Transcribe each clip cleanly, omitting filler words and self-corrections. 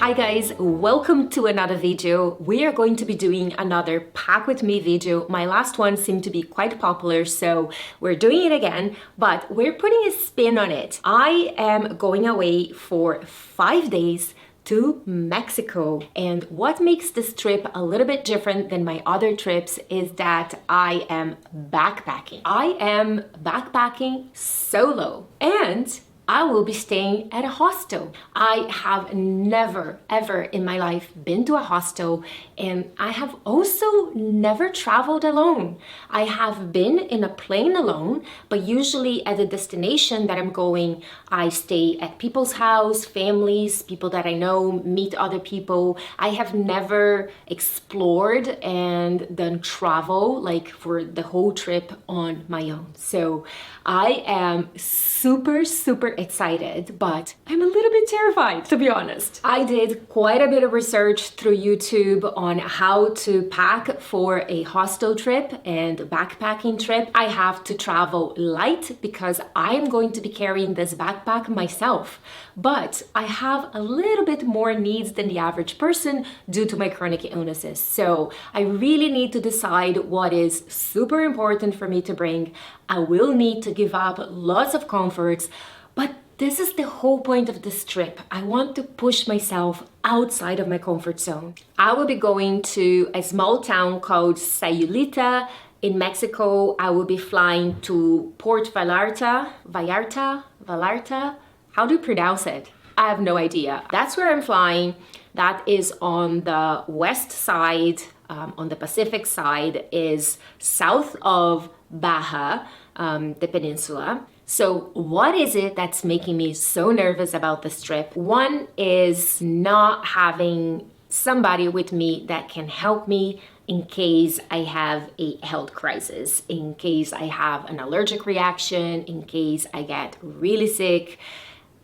Hi guys, welcome to another video. We are going to be doing another pack with me video. My last one seemed to be quite popular, so we're doing it again, but we're putting a spin on it. I am going away for 5 days to Mexico, and what makes this trip a little bit different than my other trips is that I am backpacking. I am backpacking solo, and I will be staying at a hostel. I have never, ever in my life been to a hostel, and I have also never traveled alone. I have been in a plane alone, but usually at the destination that I'm going, I stay at people's house, families, people that I know, meet other people. I have never explored and done travel like for the whole trip on my own. So I am super excited, but I'm a little bit terrified, to be honest. I did quite a bit of research through YouTube on how to pack for a hostel trip and backpacking trip. I have to travel light because I'm going to be carrying this backpack myself, but I have a little bit more needs than the average person due to my chronic illnesses. So I really need to decide what is super important for me to bring. I will need to give up lots of comforts, but this is the whole point of this trip. I want to push myself outside of my comfort zone. I will be going to a small town called Sayulita in Mexico. I will be flying to Port Vallarta. How do you pronounce it? I have no idea. That's where I'm flying. That is on the west side, on the Pacific side, is south of Baja, the peninsula. So what is it that's making me so nervous about this trip? One is not having somebody with me that can help me in case I have a health crisis, in case I have an allergic reaction, in case I get really sick.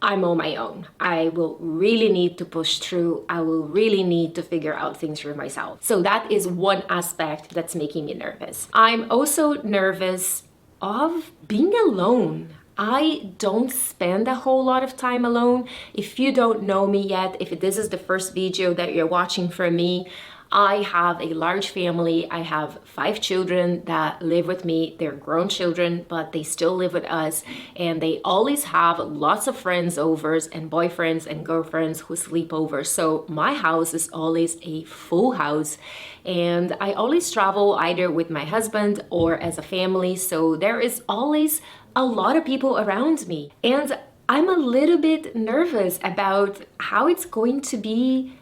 I'm on my own. I will really need to push through. I will really need to figure out things for myself. So that is one aspect that's making me nervous. I'm also nervous of being alone. I don't spend a whole lot of time alone. If you don't know me yet, if this is the first video that you're watching from me, I have a large family. I have 5 children that live with me. They're grown children, but they still live with us. And they always have lots of friends overs and boyfriends and girlfriends who sleep over. So my house is always a full house. And I always travel either with my husband or as a family. So there is always a lot of people around me. And I'm a little bit nervous about how it's going to be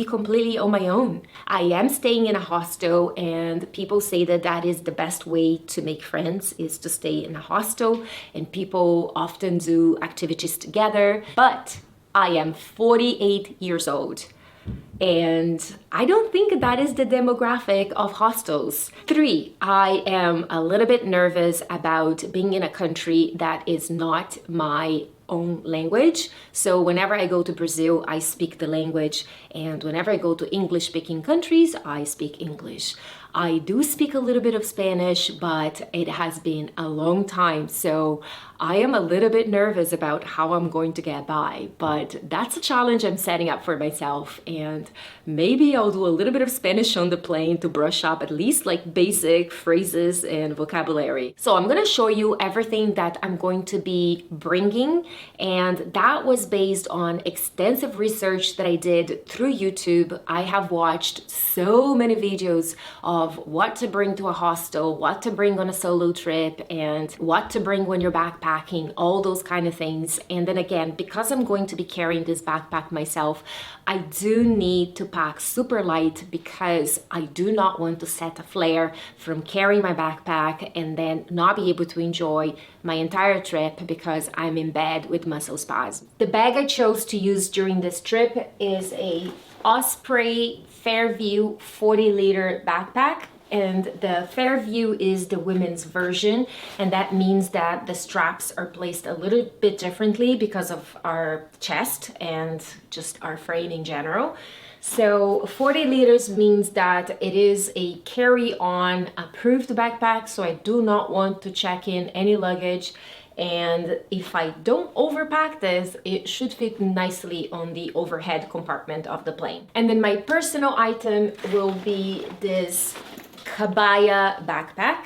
completely on my own. I am staying in a hostel, and people say that that is the best way to make friends, is to stay in a hostel, and people often do activities together. But I am 48 years old, and I don't think that is the demographic of hostels. 3, I am a little bit nervous about being in a country that is not my own language. So whenever I go to Brazil, I speak the language, and whenever I go to English-speaking countries, I speak English. I do speak a little bit of Spanish, but it has been a long time, so I am a little bit nervous about how I'm going to get by, but that's a challenge I'm setting up for myself, and maybe I'll do a little bit of Spanish on the plane to brush up at least like basic phrases and vocabulary. So I'm gonna show you everything that I'm going to be bringing, and that was based on extensive research that I did through YouTube. I have watched so many videos of what to bring to a hostel, what to bring on a solo trip, and what to bring when you're backpacking, all those kind of things. And then again, because I'm going to be carrying this backpack myself, I do need to pack super light because I do not want to set a flare from carrying my backpack and then not be able to enjoy my entire trip because I'm in bed with muscle spasms. The bag I chose to use during this trip is a Osprey Fairview 40-liter backpack, and the Fairview is the women's version, and that means that the straps are placed a little bit differently because of our chest and just our frame in general. So 40 liters means that it is a carry-on approved backpack, so I do not want to check in any luggage. and if I don't overpack this, it should fit nicely on the overhead compartment of the plane. And then my personal item will be this Cabaya backpack,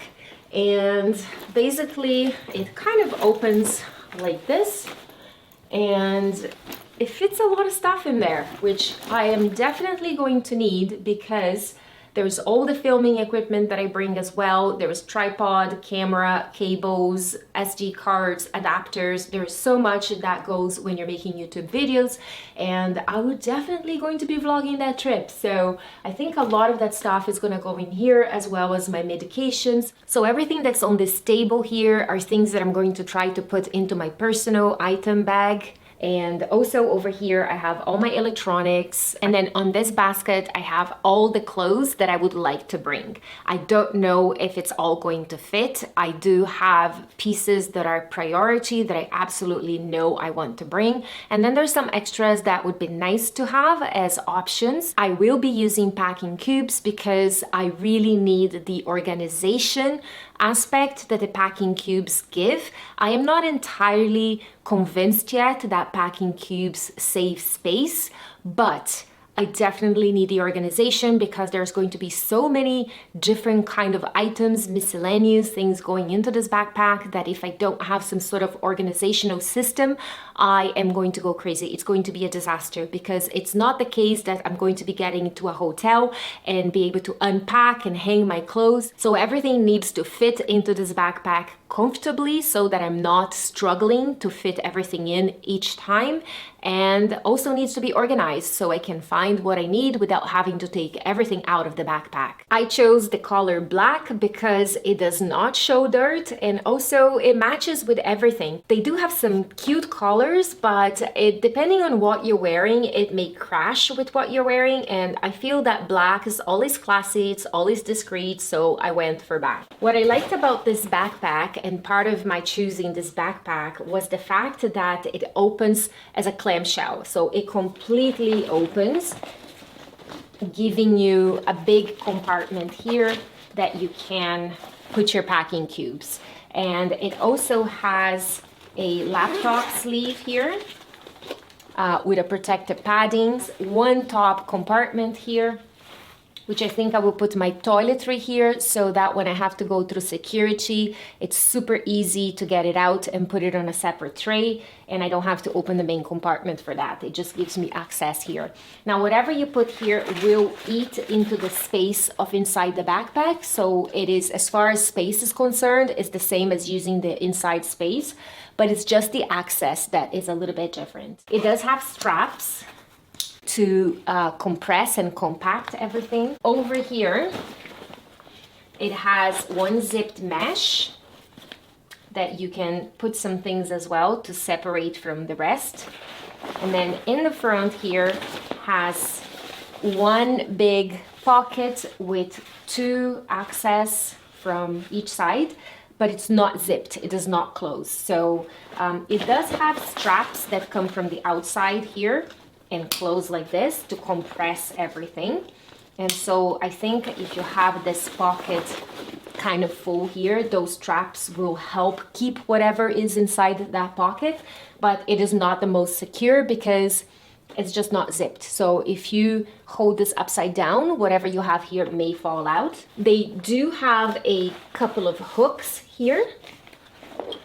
and basically it kind of opens like this, and it fits a lot of stuff in there, which I am definitely going to need because there's all the filming equipment that I bring as well. There's tripod, camera, cables, SD cards, adapters. There's so much that goes when you're making YouTube videos, and I would definitely going to be vlogging that trip. So I think a lot of that stuff is gonna go in here, as well as my medications. So everything that's on this table here are things that I'm going to try to put into my personal item bag. And also over here, I have all my electronics. And then on this basket, I have all the clothes that I would like to bring. I don't know if it's all going to fit. I do have pieces that are priority that I absolutely know I want to bring. And then there's some extras that would be nice to have as options. I will be using packing cubes because I really need the organization aspect that the packing cubes give. I am not entirely convinced yet that packing cubes save space, but I definitely need the organization because there's going to be so many different kind of items, miscellaneous things going into this backpack, that if I don't have some sort of organizational system, I am going to go crazy. It's going to be a disaster because it's not the case that I'm going to be getting into a hotel and be able to unpack and hang my clothes. So everything needs to fit into this backpack comfortably so that I'm not struggling to fit everything in each time, and also needs to be organized so I can find what I need without having to take everything out of the backpack. I chose the color black because it does not show dirt, and also it matches with everything. They do have some cute colors, but depending on what you're wearing, it may crash with what you're wearing, and I feel that black is always classy, it's always discreet, so I went for black. What I liked about this backpack, and part of my choosing this backpack, was the fact that it opens as a clamshell. So it completely opens, giving you a big compartment here that you can put your packing cubes. And it also has a laptop sleeve here with a protective paddings, one top compartment here, which I think I will put my toiletry here so that when I have to go through security, it's super easy to get it out and put it on a separate tray, and I don't have to open the main compartment for that. It just gives me access here. Now, whatever you put here will eat into the space of inside the backpack, so it is, as far as space is concerned, it's the same as using the inside space, but it's just the access that is a little bit different. It does have straps to compress and compact everything. Over here, it has one zipped mesh that you can put some things as well to separate from the rest. And then in the front here has one big pocket with two access from each side, but it's not zipped, it does not close. So it does have straps that come from the outside here and close like this to compress everything. And so I think if you have this pocket kind of full here, those straps will help keep whatever is inside that pocket, but it is not the most secure because it's just not zipped. So if you hold this upside down, whatever you have here may fall out. They do have a couple of hooks here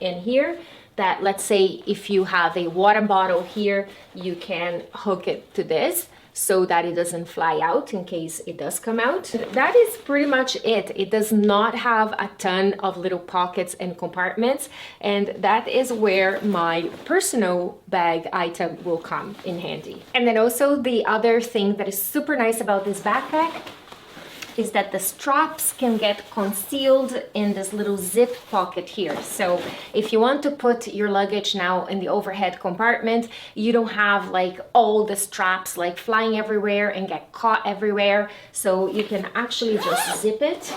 and here, that, let's say if you have a water bottle here, you can hook it to this so that it doesn't fly out in case it does come out. That is pretty much it. It does not have a ton of little pockets and compartments, and that is where my personal bag item will come in handy. And then also the other thing that is super nice about this backpack is that the straps can get concealed in this little zip pocket here. So if you want to put your luggage now in the overhead compartment, you don't have like all the straps like flying everywhere and get caught everywhere. So you can actually just zip it.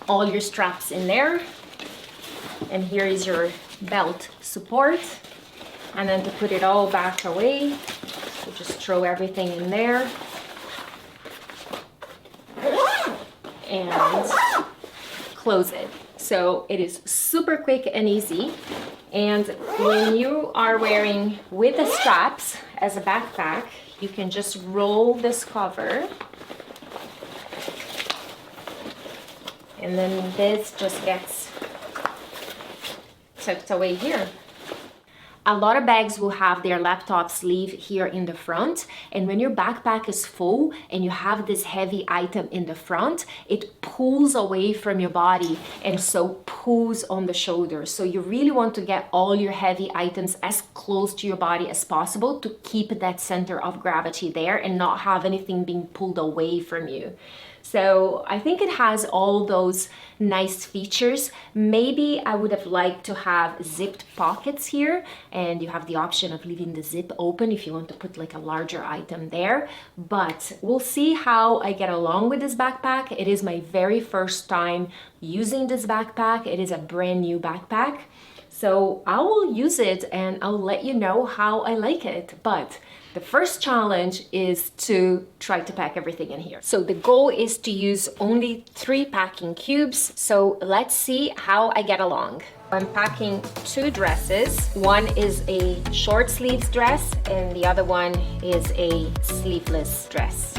All your straps in there. And here is your belt support. And then to put it all back away, so just throw everything in there and close it. So it is super quick and easy. And when you are wearing with the straps as a backpack, you can just roll this cover. And then this just gets tucked away here. A lot of bags will have their laptop sleeve here in the front, and when your backpack is full and you have this heavy item in the front, it pulls away from your body and so pulls on the shoulders. So you really want to get all your heavy items as close to your body as possible to keep that center of gravity there and not have anything being pulled away from you. So I think it has all those nice features. Maybe I would have liked to have zipped pockets here, and you have the option of leaving the zip open if you want to put like a larger item there. But we'll see how I get along with this backpack. It is my very first time using this backpack. It is a brand new backpack. So I will use it and I'll let you know how I like it. But the first challenge is to try to pack everything in here. So the goal is to use only 3 packing cubes. So let's see how I get along. I'm packing 2 dresses. One is a short sleeves dress and the other one is a sleeveless dress.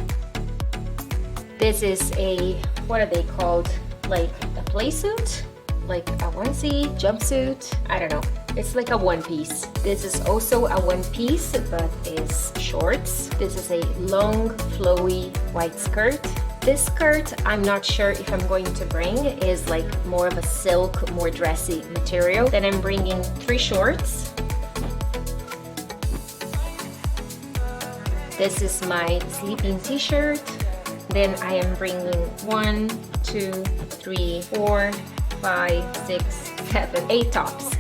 This is a, what are they called? Like a play suit? Like a onesie, jumpsuit, I don't know. It's like a one piece. This is also a one piece, but is shorts. This is a long, flowy white skirt. This skirt, I'm not sure if I'm going to bring, is like more of a silk, more dressy material. Then I'm bringing 3 shorts. This is my sleeping t-shirt. Then I am bringing 1, 2, 3, 4, 5, 6, 7, 8 tops.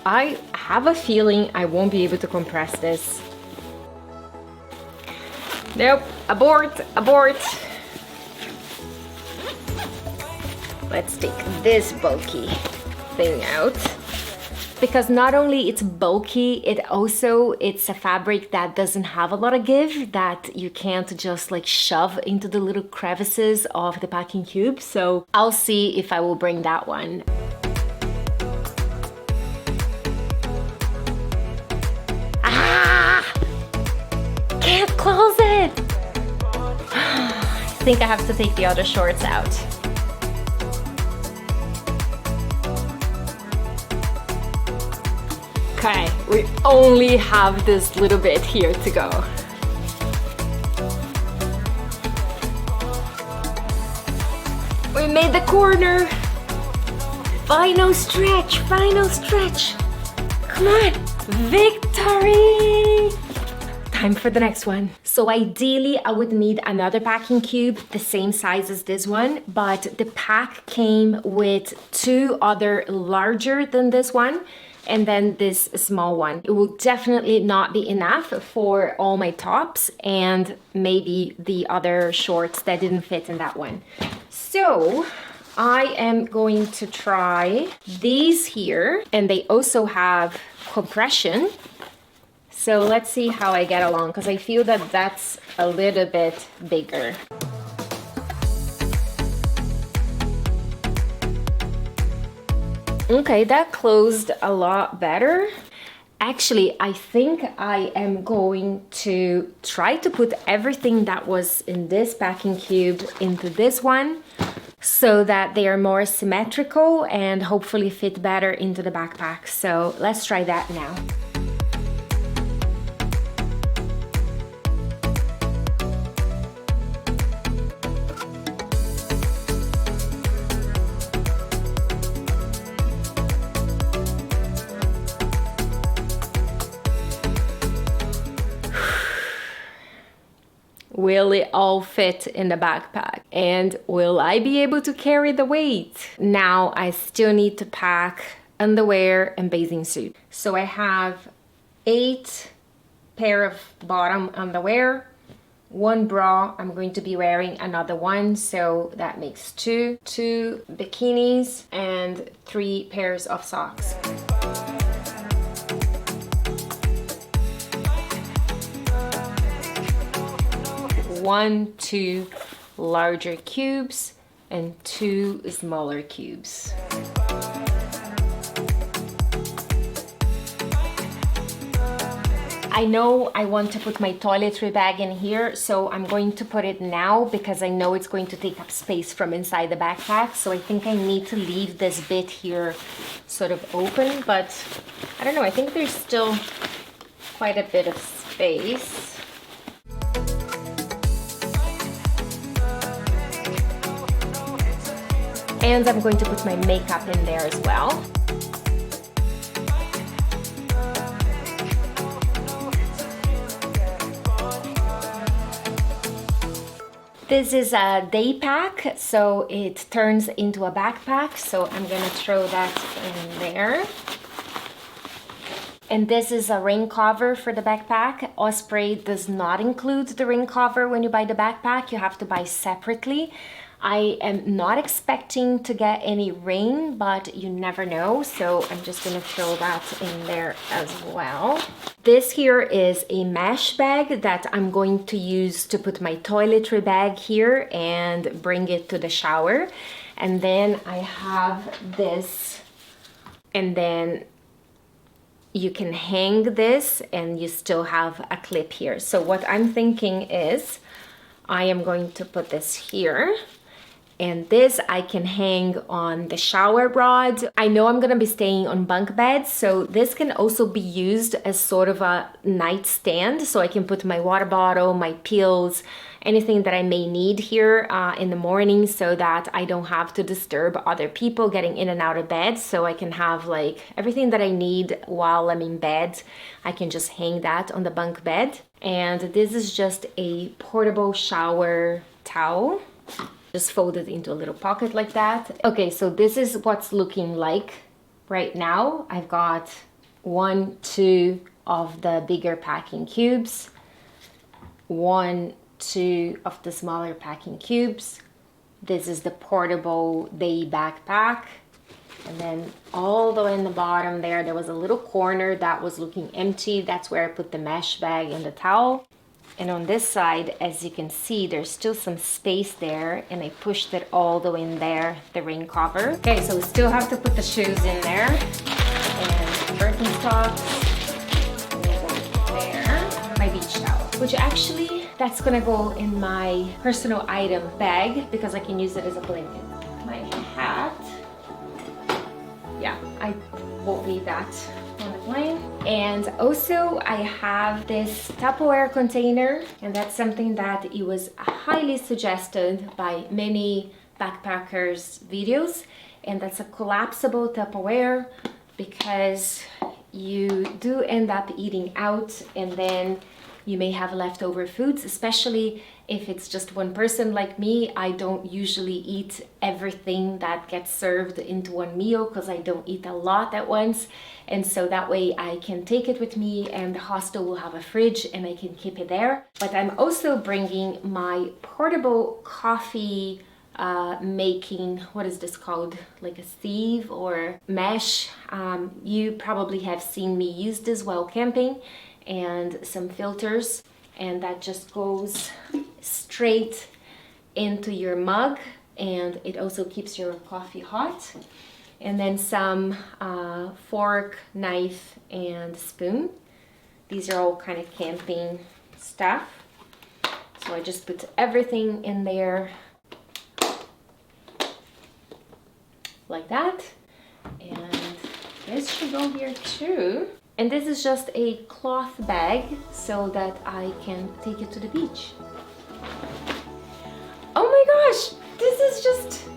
I have a feeling I won't be able to compress this. Nope, abort, abort. Let's take this bulky thing out. Because not only it's bulky, it's a fabric that doesn't have a lot of give, that you can't just like shove into the little crevices of the packing cube. So I'll see if I will bring that one. Ah! Can't close it! I think I have to take the other shorts out. Okay, we only have this little bit here to go. We made the corner. Final stretch, final stretch. Come on, victory! Time for the next one. So ideally, I would need another packing cube, the same size as this one, but the pack came with 2 other larger than this one, and then this small one. It will definitely not be enough for all my tops and maybe the other shorts that didn't fit in that one. So I am going to try these here, and they also have compression. So let's see how I get along, because I feel that that's a little bit bigger. Okay, that closed a lot better. Actually, I think I am going to try to put everything that was in this packing cube into this one so that they are more symmetrical and hopefully fit better into the backpack. So let's try that now. Will it all fit in the backpack? And will I be able to carry the weight? Now I still need to pack underwear and bathing suit. So I have 8 pair of bottom underwear, 1 bra. I'm going to be wearing another one, so that makes 2 bikinis and 3 pairs of socks. 1, 2 larger cubes and 2 smaller cubes. I know I want to put my toiletry bag in here, so I'm going to put it now because I know it's going to take up space from inside the backpack. So I think I need to leave this bit here sort of open, but I don't know, I think there's still quite a bit of space. And I'm going to put my makeup in there as well. This is a day pack, so it turns into a backpack, so I'm gonna throw that in there. And this is a rain cover for the backpack. Osprey does not include the rain cover when you buy the backpack. You have to buy separately. I am not expecting to get any rain, but you never know, so I'm just gonna throw that in there as well. This here is a mesh bag that I'm going to use to put my toiletry bag here and bring it to the shower. And then I have this, and then you can hang this and you still have a clip here. So what I'm thinking is I am going to put this here. And this I can hang on the shower rod. I know I'm gonna be staying on bunk beds, so this can also be used as sort of a nightstand. So I can put my water bottle, my pills, anything that I may need here in the morning so that I don't have to disturb other people getting in and out of bed. So I can have like everything that I need while I'm in bed. I can just hang that on the bunk bed. And this is just a portable shower towel. Just fold it into a little pocket like that. Okay, so this is what's looking like right now. I've got 1, 2 of the bigger packing cubes, 1, 2 of the smaller packing cubes. This is the portable day backpack. And then all the way in the bottom there was a little corner that was looking empty. That's where I put the mesh bag and the towel. And on this side, as you can see, there's still some space there, and I pushed it all the way in there, the rain cover. Okay, so we still have to put the shoes in there, and Birkenstocks there, my beach towel, which actually, that's gonna go in my personal item bag because I can use it as a blanket. My hat, yeah, I won't need that on the plane. And also I have this Tupperware container, and that's something that it was highly suggested by many backpackers videos, and that's a collapsible Tupperware because you do end up eating out and then you may have leftover foods, especially if it's just one person like me. I don't usually eat everything that gets served into one meal because I don't eat a lot at once. And so that way I can take it with me, and the hostel will have a fridge and I can keep it there. But I'm also bringing my portable coffee making, what is this called? Like a sieve or mesh. You probably have seen me use this while camping, and some filters, and that just goes straight into your mug, and it also keeps your coffee hot. And then some fork, knife, and spoon. These are all kind of camping stuff. So I just put everything in there like that. And this should go here too. And this is just a cloth bag so that I can take it to the beach. Oh my gosh, this is just...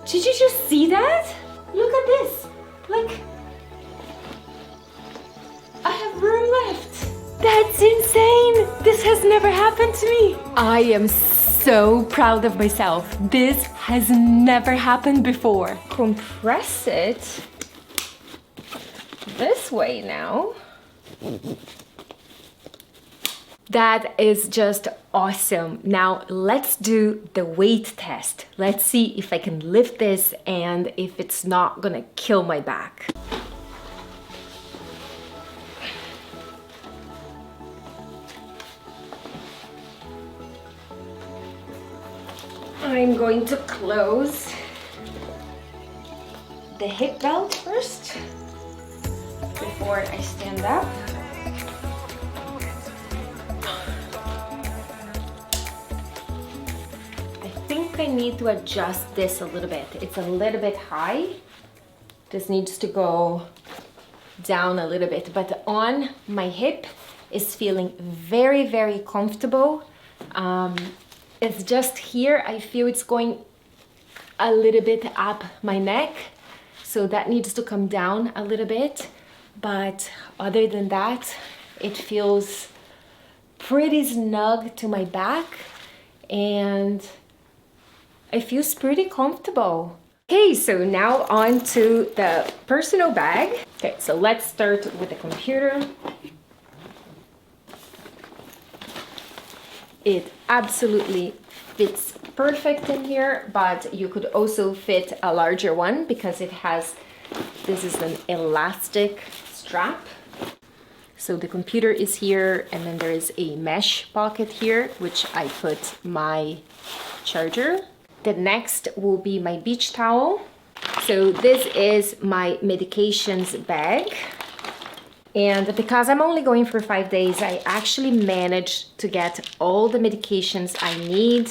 Did you just see that? Look at this. Like, I have room left. That's insane. This has never happened to me. I am so proud of myself. This has never happened before. Compress it this way now. That is just awesome. Now let's do the weight test. Let's see if I can lift this and if it's not gonna kill my back. I'm going to close the hip belt first before I stand up. I think I need to adjust this a little bit. It's a little bit high. This needs to go down a little bit, but on my hip is feeling very, very comfortable. It's just here, I feel it's going a little bit up my neck, so that needs to come down a little bit. But other than that, it feels pretty snug to my back and it feels pretty comfortable. Okay, so now on to the personal bag. Okay, so let's start with the computer. It absolutely fits perfect in here, but you could also fit a larger one because it has, this is an elastic strap. So the computer is here, and then there is a mesh pocket here, which I put my charger. The next will be my beach towel. So this is my medications bag. And because I'm only going for 5 days, I actually managed to get all the medications I need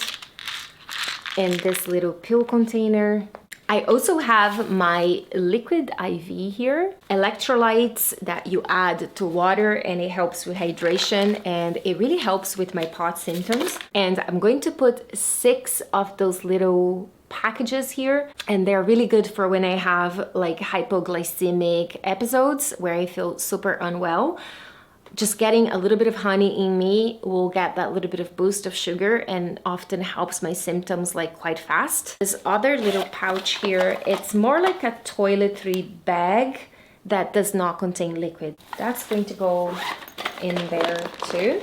in this little pill container. I also have my liquid IV here, electrolytes that you add to water, and it helps with hydration, and it really helps with my POTS symptoms. And I'm going to put 6 of those little packages here, and they're really good for when I have like hypoglycemic episodes where I feel super unwell. Just getting a little bit of honey in me will get that little bit of boost of sugar and often helps my symptoms like quite fast. This other little pouch here, it's more like a toiletry bag that does not contain liquid. That's going to go in there too.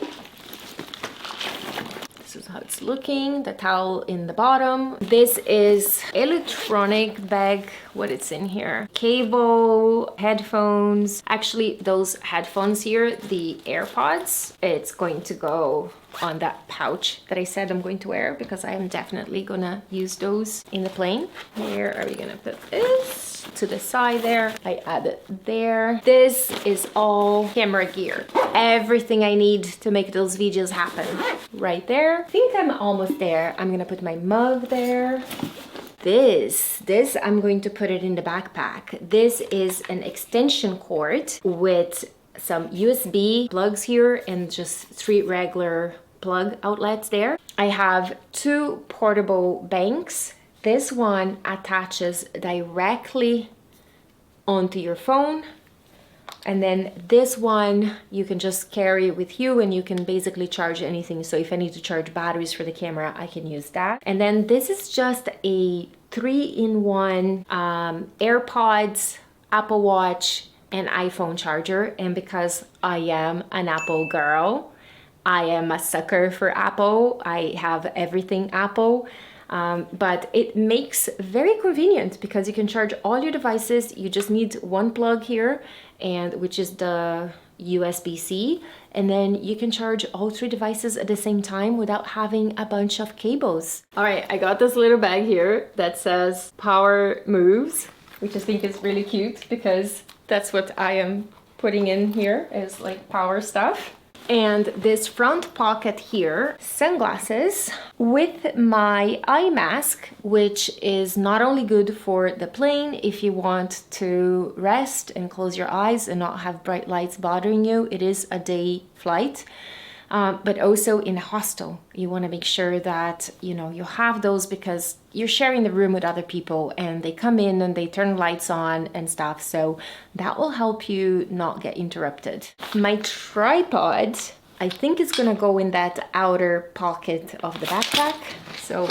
This is how it's looking, the towel in the bottom. This is electronic bag, what it's in here. Cable, headphones. Actually, those headphones here, the AirPods, it's going to go on that pouch that I said I'm going to wear because I am definitely gonna use those in the plane. Where are we gonna put this? To the side there. I add it there. This is all camera gear. Everything I need to make those videos happen. Right there. I think I'm almost there. I'm gonna put my mug there. This I'm going to put it in the backpack. This is an extension cord with some USB plugs here and just 3 regular plug outlets there. I have 2 portable banks. This one attaches directly onto your phone, and then this one you can just carry with you and you can basically charge anything. So if I need to charge batteries for the camera, I can use that. And then this is just a 3-in-1 AirPods, Apple Watch, and iPhone charger. And because I am an Apple girl, I am a sucker for Apple. I have everything Apple. But it makes very convenient because you can charge all your devices. You just need 1 plug here, and which is the USB-C, and then you can charge all 3 devices at the same time without having a bunch of cables. All right, I got this little bag here that says Power Moves, which I think is really cute because that's what I am putting in here, is like power stuff. And this front pocket here, sunglasses with my eye mask, which is not only good for the plane if you want to rest and close your eyes and not have bright lights bothering you. It is a day flight, but also in a hostel. You want to make sure that, you know, you have those because you're sharing the room with other people and they come in and they turn lights on and stuff. So that will help you not get interrupted. My tripod, I think it's gonna go in that outer pocket of the backpack. So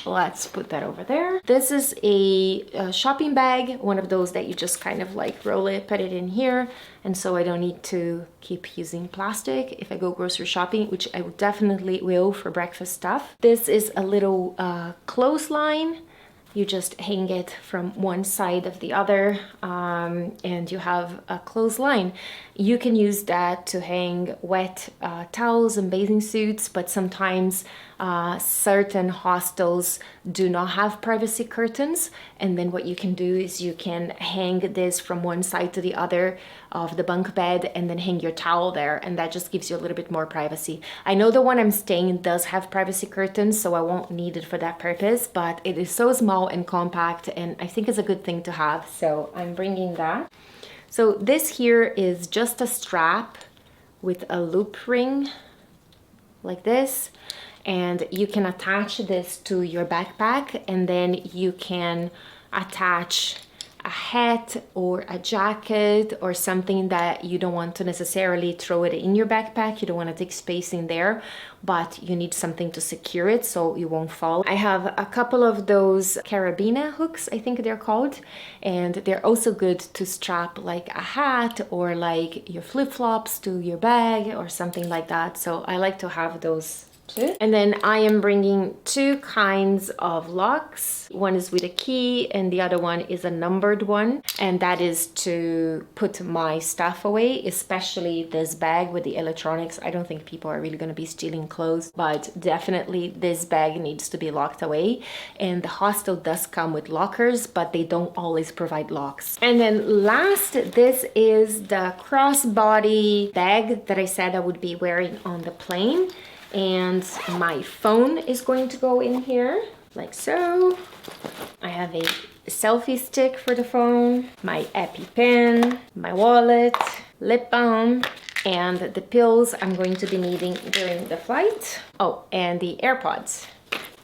let's put that over there. This is a shopping bag, one of those that you just kind of like roll it, put it in here. And so I don't need to keep using plastic if I go grocery shopping, which I definitely will for breakfast stuff. This is a little clothesline. You just hang it from one side of the other, and you have a clothesline. You can use that to hang wet towels and bathing suits, but sometimes Certain hostels do not have privacy curtains, and then what you can do is you can hang this from one side to the other of the bunk bed and then hang your towel there, and that just gives you a little bit more privacy. I know the one I'm staying in does have privacy curtains, so I won't need it for that purpose, but it is so small and compact, and I think it's a good thing to have, so I'm bringing that. So this here is just a strap with a loop ring like this, and you can attach this to your backpack, and then you can attach a hat or a jacket or something that you don't want to necessarily throw it in your backpack. You don't want to take space in there, but you need something to secure it so you won't fall. I have a couple of those carabiner hooks, I think they're called, and they're also good to strap like a hat or like your flip-flops to your bag or something like that. So I like to have those too. And then I am bringing two kinds of locks. One is with a key and the other one is a numbered one, and that is to put my stuff away, especially this bag with the electronics. I don't think people are really going to be stealing clothes, but definitely this bag needs to be locked away. And the hostel does come with lockers, but they don't always provide locks. And then last, this is the crossbody bag that I said I would be wearing on the plane. And my phone is going to go in here, like so. I have a selfie stick for the phone, my EpiPen, my wallet, lip balm, and the pills I'm going to be needing during the flight. Oh, and the AirPods.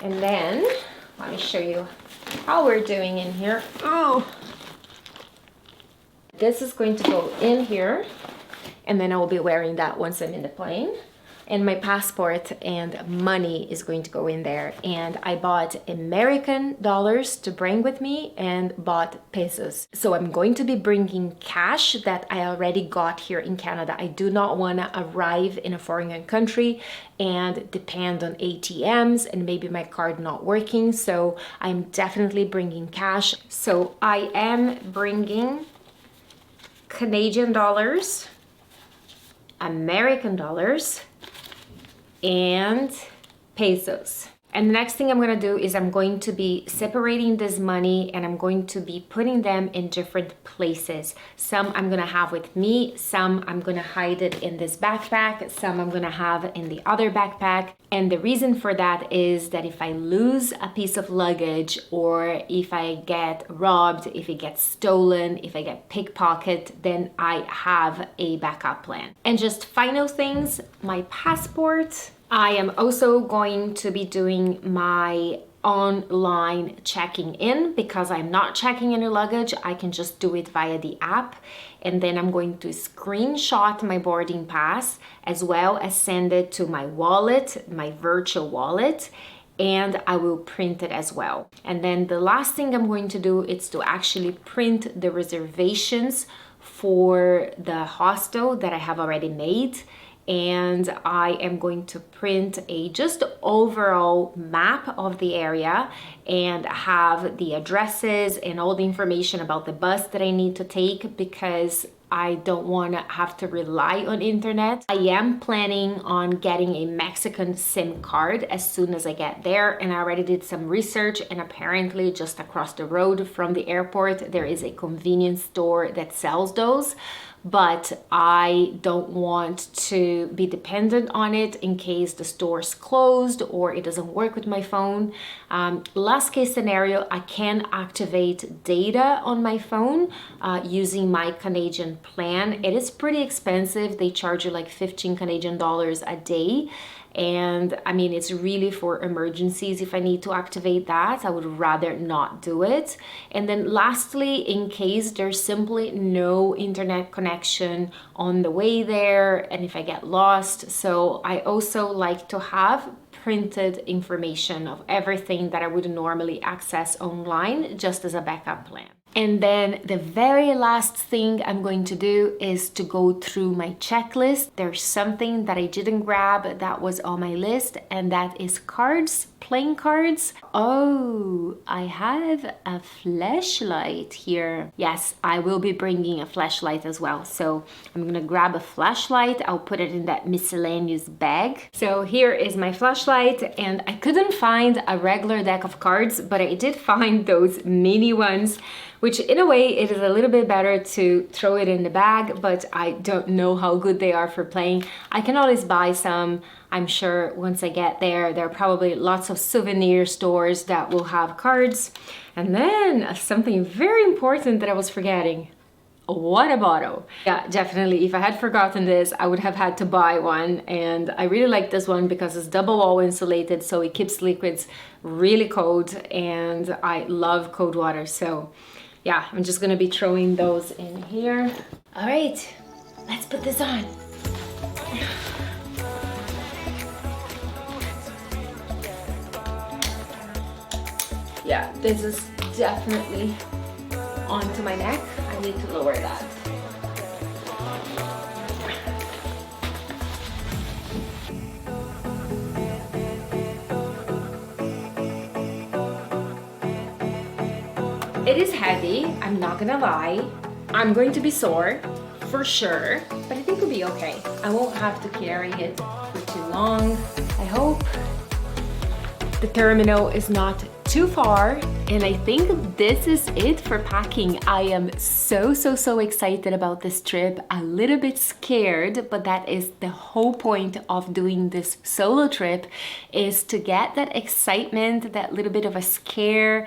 And then, let me show you how we're doing in here. Oh! This is going to go in here, and then I will be wearing that once I'm in the plane. And my passport and money is going to go in there. And I bought American dollars to bring with me and bought pesos. So I'm going to be bringing cash that I already got here in Canada. I do not want to arrive in a foreign country and depend on ATMs and maybe my card not working. So I'm definitely bringing cash. So I am bringing Canadian dollars, American dollars, and pesos. And the next thing I'm going to do is I'm going to be separating this money and I'm going to be putting them in different places. Some I'm going to have with me, some I'm going to hide it in this backpack, some I'm going to have in the other backpack. And the reason for that is that if I lose a piece of luggage, or if I get robbed, if it gets stolen, if I get pickpocketed, then I have a backup plan. And just final things, my passport. I am also going to be doing my online checking in because I'm not checking any luggage. I can just do it via the app. And then I'm going to screenshot my boarding pass as well as send it to my wallet, my virtual wallet, and I will print it as well. And then the last thing I'm going to do is to actually print the reservations for the hostel that I have already made. And I am going to print a just overall map of the area and have the addresses and all the information about the bus that I need to take, because I don't want to have to rely on internet. I am planning on getting a Mexican SIM card as soon as I get there, and I already did some research, and apparently just across the road from the airport there is a convenience store that sells those. But I don't want to be dependent on it in case the store's closed or it doesn't work with my phone. Last case scenario, I can activate data on my phone using my Canadian plan. It is pretty expensive. They charge you like 15 Canadian dollars a day. And I mean, it's really for emergencies. If I need to activate that, I would rather not do it. And then lastly, in case there's simply no internet connection on the way there, and if I get lost. So I also like to have printed information of everything that I would normally access online, just as a backup plan. And then the very last thing I'm going to do is to go through my checklist. There's something that I didn't grab that was on my list, and that is cards playing cards. Oh, I have a flashlight here. Yes, I will be bringing a flashlight as well. So I'm gonna grab a flashlight. I'll put it in that miscellaneous bag. So here is my flashlight, and I couldn't find a regular deck of cards, but I did find those mini ones, which in a way it is a little bit better to throw it in the bag, but I don't know how good they are for playing. I can always buy some. I'm sure once I get there, there are probably lots of souvenir stores that will have cards. And then something very important that I was forgetting. A water bottle. Yeah, definitely. If I had forgotten this, I would have had to buy one. And I really like this one because it's double wall insulated, so it keeps liquids really cold. And I love cold water. So yeah, I'm just gonna be throwing those in here. All right, let's put this on. Yeah, this is definitely onto my neck. I need to lower that. It is heavy, I'm not gonna lie. I'm going to be sore, for sure, but I think it'll be okay. I won't have to carry it for too long, I hope. The terminal is not too far, and I think this is it for packing. I am so excited about this trip. A little bit scared, but that is the whole point of doing this solo trip, is to get that excitement, that little bit of a scare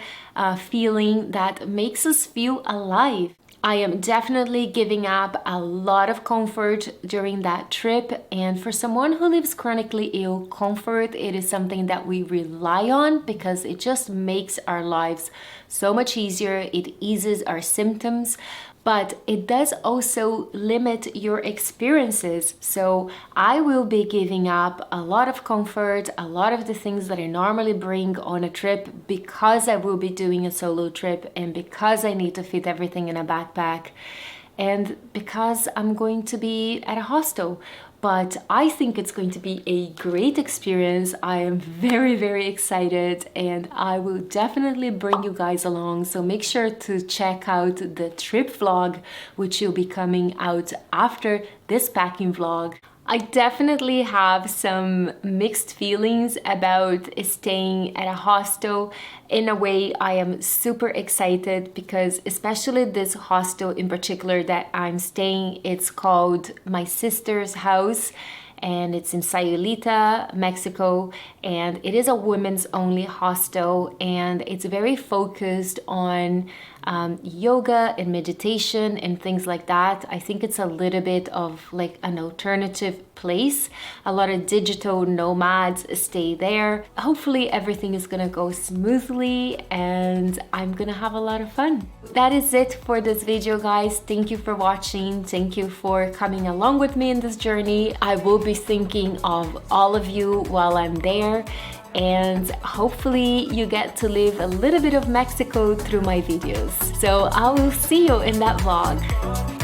feeling that makes us feel alive. I am definitely giving up a lot of comfort during that trip, and for someone who lives chronically ill, comfort, it is something that we rely on because it just makes our lives so much easier. It eases our symptoms, but it does also limit your experiences. So I will be giving up a lot of comfort, a lot of the things that I normally bring on a trip, because I will be doing a solo trip and because I need to fit everything in a backpack and because I'm going to be at a hostel. But I think it's going to be a great experience. I am very excited, and I will definitely bring you guys along. So make sure to check out the trip vlog, which will be coming out after this packing vlog. I definitely have some mixed feelings about staying at a hostel. In a way, I am super excited because especially this hostel in particular that I'm staying, it's called my sister's house, and it's in Sayulita, Mexico, and it is a women's only hostel, and it's very focused on yoga and meditation and things like that. I think it's a little bit of like an alternative place. A lot of digital nomads stay there. Hopefully everything is gonna go smoothly and I'm gonna have a lot of fun. That is it for this video, guys. Thank you for watching. Thank you for coming along with me in this journey. I will be thinking of all of you while I'm there, and hopefully you get to live a little bit of Mexico through my videos. So I will see you in that vlog.